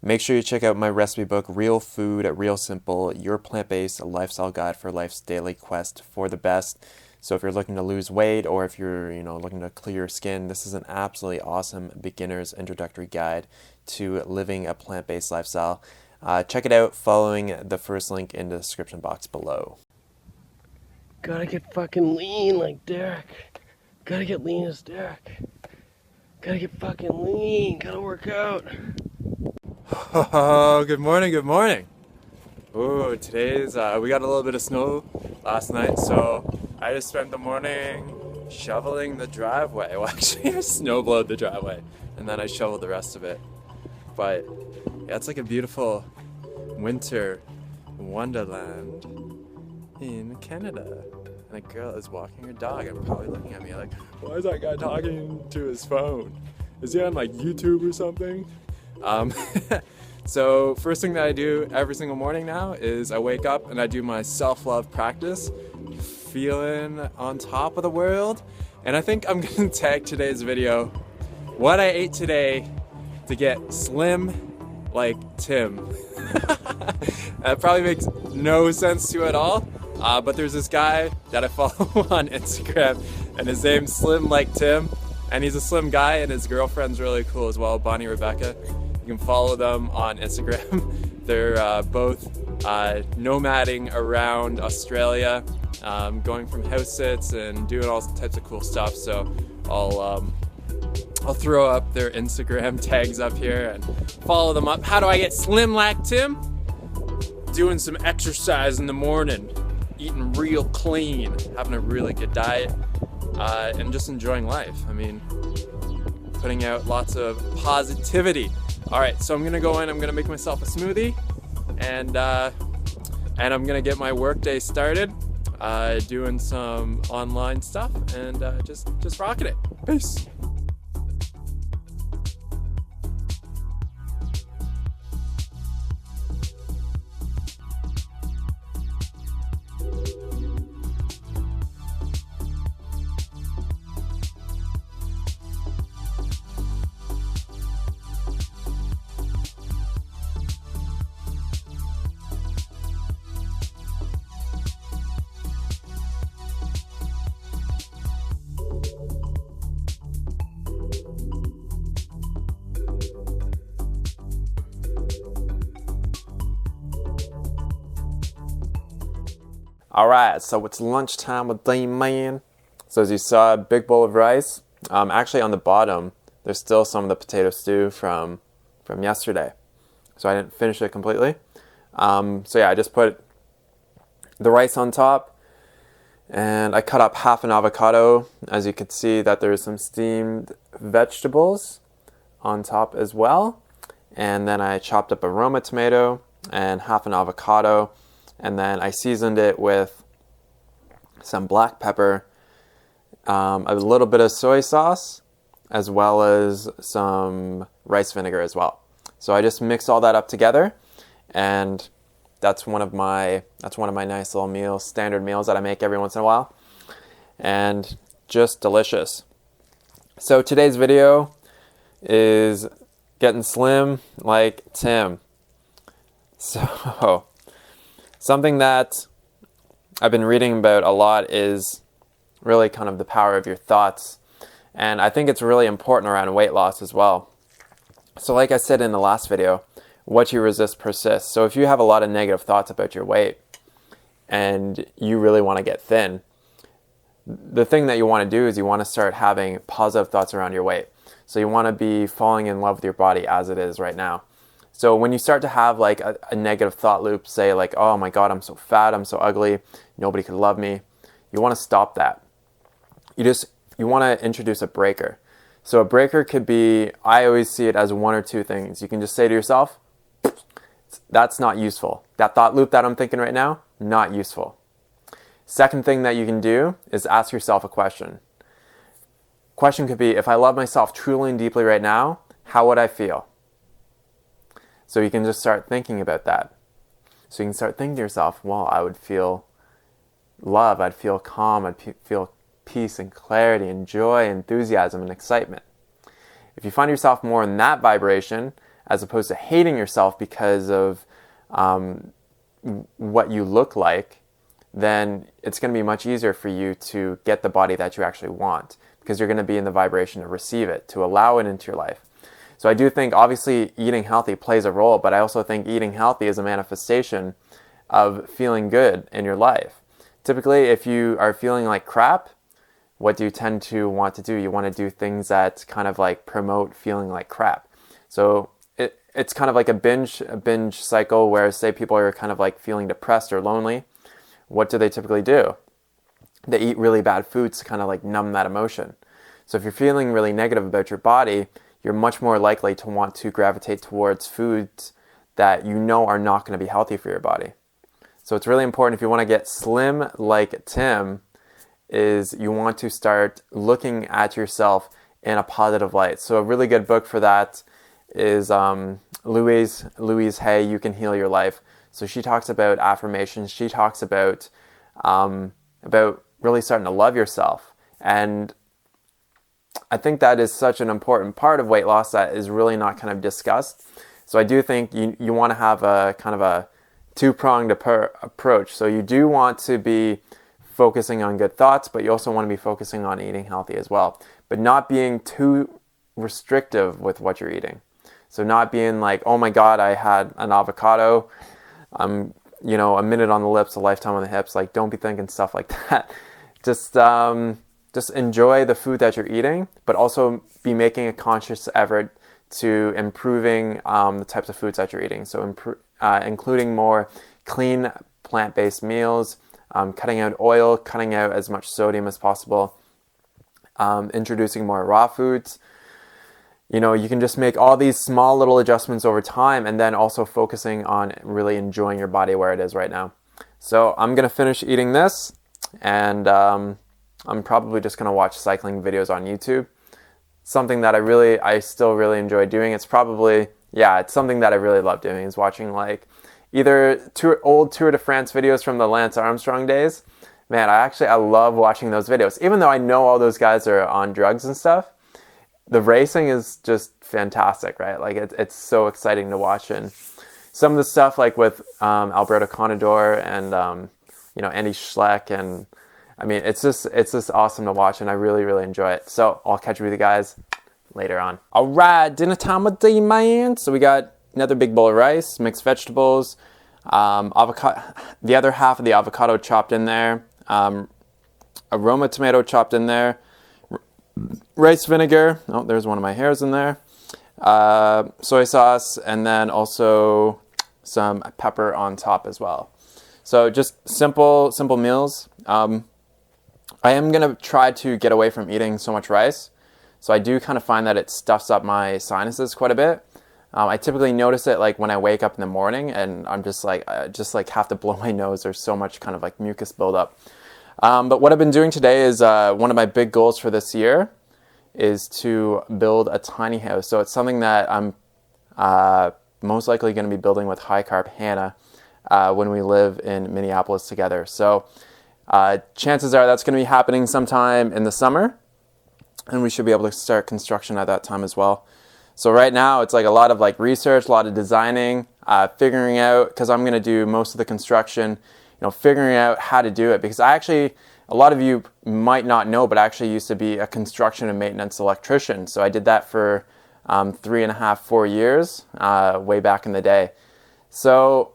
Make sure you check out my recipe book, Real Food, Real Simple, your plant-based lifestyle guide for life's daily quest for the best. So if you're looking to lose weight or if you're, looking to clear your skin, this is an absolutely awesome beginner's introductory guide to living a plant-based lifestyle. Check it out following the first link in the description box below. Gotta get fucking lean like Derek. Gotta get lean as Derek. Gotta get fucking lean. Gotta work out. Oh, good morning, good morning. Ooh, today's, we got a little bit of snow last night, so I just spent the morning shoveling the driveway. Well, actually, I snowblowed the driveway, and then I shoveled the rest of it. But, yeah, it's like a beautiful winter wonderland in Canada. And a girl is walking her dog and probably looking at me like, why is that guy talking to his phone? Is he on, like, YouTube or something? So first thing that I do every single morning now is I wake up and I do my self-love practice, feeling on top of the world. And I think I'm gonna tag today's video what I ate today to get slim like Tim. That probably makes no sense to you at all, but there's this guy that I follow on Instagram and his name's Slim Like Tim, and he's a slim guy and his girlfriend's really cool as well, Bonnie Rebecca. You can follow them on Instagram. They're both nomading around Australia, going from house sits and doing all types of cool stuff. So I'll throw up their Instagram tags up here and follow them up. How do I get slim like Tim? Doing some exercise in the morning, eating real clean, having a really good diet, and just enjoying life. I mean, putting out lots of positivity. All right, so I'm gonna go in, I'm gonna make myself a smoothie, and I'm gonna get my workday started, doing some online stuff, and just rocking it. Peace. Alright, so it's lunchtime with D-Man. So as you saw, a big bowl of rice. Actually on the bottom, there's still some of the potato stew from yesterday. So I didn't finish it completely. So yeah, I just put the rice on top, and I cut up half an avocado. As you can see that there's some steamed vegetables on top as well. And then I chopped up a Roma tomato and half an avocado. And then I seasoned it with some black pepper, a little bit of soy sauce, as well as some rice vinegar as well. So I just mixed all that up together, and that's one of my nice little meals, standard meals that I make every once in a while, and just delicious. So today's video is getting slim like Tim. So something that I've been reading about a lot is really kind of the power of your thoughts. And I think it's really important around weight loss as well. So like I said in the last video, what you resist persists. So if you have a lot of negative thoughts about your weight and you really want to get thin, the thing that you want to do is you want to start having positive thoughts around your weight. So you want to be falling in love with your body as it is right now. So when you start to have like a negative thought loop, say like, oh my God, I'm so fat, I'm so ugly, nobody could love me, you want to stop that. You want to introduce a breaker. So a breaker could be, I always see it as one or two things. You can just say to yourself, that's not useful. That thought loop that I'm thinking right now, not useful. Second thing that you can do is ask yourself a question. Question could be, if I love myself truly and deeply right now, how would I feel? So you can just start thinking about that. So you can start thinking to yourself, well, I would feel love, I'd feel calm, I'd feel peace and clarity and joy, enthusiasm and excitement. If you find yourself more in that vibration, as opposed to hating yourself because of what you look like, then it's going to be much easier for you to get the body that you actually want, because you're going to be in the vibration to receive it, to allow it into your life. So I do think obviously eating healthy plays a role, but I also think eating healthy is a manifestation of feeling good in your life. Typically, if you are feeling like crap, what do you tend to want to do? You want to do things that kind of like promote feeling like crap. So it's kind of like a binge cycle where, say, people are kind of like feeling depressed or lonely. What do they typically do? They eat really bad foods to kind of like numb that emotion. So if you're feeling really negative about your body, you're much more likely to want to gravitate towards foods that you know are not going to be healthy for your body. So it's really important, if you want to get slim like Tim, is you want to start looking at yourself in a positive light. So a really good book for that is Louise Hay, You Can Heal Your Life. So she talks about affirmations. She talks about really starting to love yourself. And I think that is such an important part of weight loss that is really not kind of discussed. So I do think you want to have a kind of a two-pronged approach. So you do want to be focusing on good thoughts, but you also want to be focusing on eating healthy as well. But not being too restrictive with what you're eating. So not being like, oh my God, I had an avocado. A minute on the lips, a lifetime on the hips. Like, don't be thinking stuff like that. Just enjoy the food that you're eating, but also be making a conscious effort to improving the types of foods that you're eating. So including more clean plant-based meals, cutting out oil, cutting out as much sodium as possible, introducing more raw foods. You can just make all these small little adjustments over time, and then also focusing on really enjoying your body where it is right now. So I'm going to finish eating this, and I'm probably just going to watch cycling videos on YouTube. Something that I still really enjoy doing. It's something that I really love doing, is watching like either old Tour de France videos from the Lance Armstrong days. Man, I love watching those videos. Even though I know all those guys are on drugs and stuff, the racing is just fantastic, right? Like it's so exciting to watch. And some of the stuff like with Alberto Contador and Andy Schleck, and I mean it's just awesome to watch, and I really, really enjoy it. So I'll catch you with you guys later on. All right, dinner time with the man. So we got another big bowl of rice, mixed vegetables, avocado, the other half of the avocado chopped in there, aroma tomato chopped in there, rice vinegar, oh, there's one of my hairs in there, soy sauce, and then also some pepper on top as well. So just simple meals. I am going to try to get away from eating so much rice. So I do kind of find that it stuffs up my sinuses quite a bit. I typically notice it like when I wake up in the morning, and I'm just like have to blow my nose. There's so much kind of like mucus buildup. But what I've been doing today is one of my big goals for this year is to build a tiny house. So it's something that I'm most likely going to be building with High Carb Hannah when we live in Minneapolis together. So chances are that's going to be happening sometime in the summer, and we should be able to start construction at that time as well. So right now it's like a lot of like research, a lot of designing, figuring out, because I'm going to do most of the construction, figuring out how to do it, because a lot of you might not know, but I actually used to be a construction and maintenance electrician. So I did that for 3.5-4 years, way back in the day. So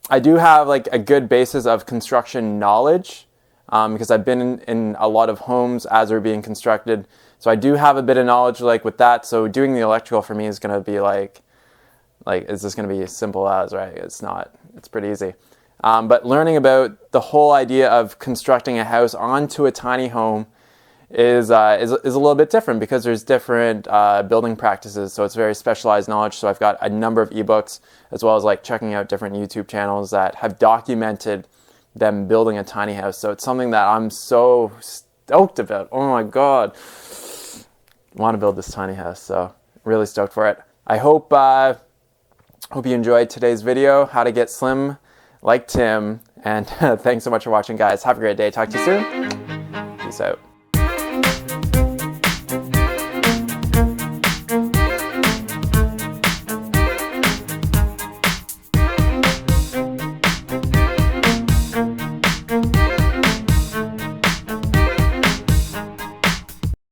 I do have like a good basis of construction knowledge, because I've been in a lot of homes as they're being constructed. So I do have a bit of knowledge like with that. So doing the electrical for me is going to be like is this going to be as simple as, right? It's not. It's pretty easy. But learning about the whole idea of constructing a house onto a tiny home is a little bit different, because there's different building practices. So it's very specialized knowledge. So I've got a number of ebooks, as well as like checking out different YouTube channels that have documented them building a tiny house. So it's something that I'm so stoked about. Oh my God. I want to build this tiny house. So really stoked for it. I hope you enjoyed today's video, how to get slim like Tim. And thanks so much for watching, guys. Have a great day. Talk to you soon. Peace out.